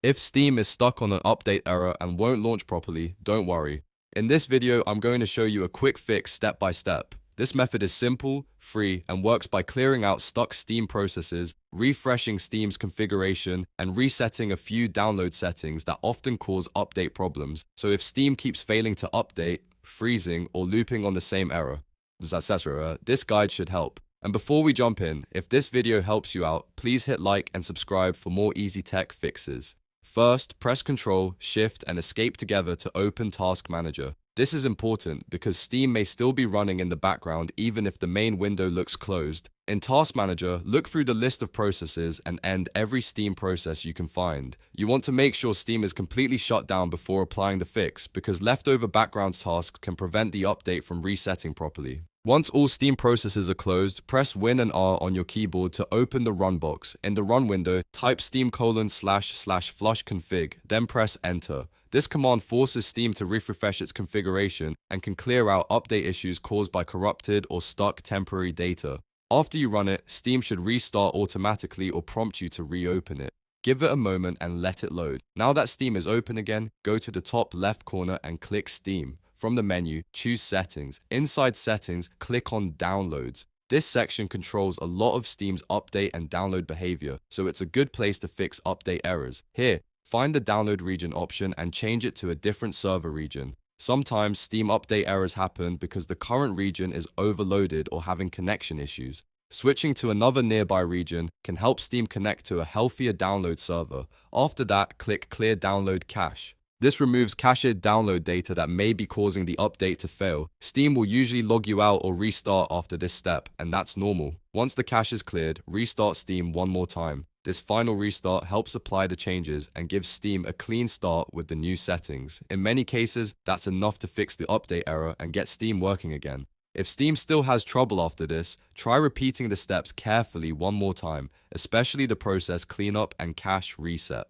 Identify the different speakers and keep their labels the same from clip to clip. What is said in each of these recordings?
Speaker 1: If Steam is stuck on an update error and won't launch properly, don't worry. In this video, I'm going to show you a quick fix step by step. This method is simple, free, and works by clearing out stuck Steam processes, refreshing Steam's configuration, and resetting a few download settings that often cause update problems. So if Steam keeps failing to update, freezing, or looping on the same error, etc., this guide should help. And before we jump in, if this video helps you out, please hit like and subscribe for more easy tech fixes. First, press Ctrl, Shift, and Escape together to open Task Manager. This is important because Steam may still be running in the background even if the main window looks closed. In Task Manager, look through the list of processes and end every Steam process you can find. You want to make sure Steam is completely shut down before applying the fix because leftover background tasks can prevent the update from resetting properly. Once all Steam processes are closed, press Win and R on your keyboard to open the Run box. In the Run window, type steam://flushconfig, then press Enter. This command forces Steam to refresh its configuration and can clear out update issues caused by corrupted or stuck temporary data. After you run it, Steam should restart automatically or prompt you to reopen it. Give it a moment and let it load. Now that Steam is open again, go to the top left corner and click Steam. From the menu, choose Settings. Inside Settings, click on Downloads. This section controls a lot of Steam's update and download behavior, so it's a good place to fix update errors. Here, find the download region option and change it to a different server region. Sometimes Steam update errors happen because the current region is overloaded or having connection issues. Switching to another nearby region can help Steam connect to a healthier download server. After that, click Clear Download Cache. This removes cached download data that may be causing the update to fail. Steam will usually log you out or restart after this step, and that's normal. Once the cache is cleared, restart Steam one more time. This final restart helps apply the changes and gives Steam a clean start with the new settings. In many cases, that's enough to fix the update error and get Steam working again. If Steam still has trouble after this, try repeating the steps carefully one more time, especially the process cleanup and cache reset.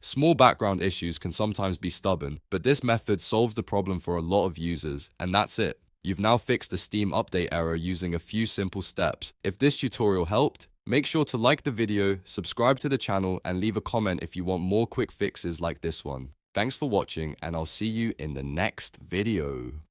Speaker 1: Small background issues can sometimes be stubborn, but this method solves the problem for a lot of users, and that's it. You've now fixed a Steam update error using a few simple steps. If this tutorial helped, make sure to like the video, subscribe to the channel, and leave a comment if you want more quick fixes like this one. Thanks for watching, and I'll see you in the next video.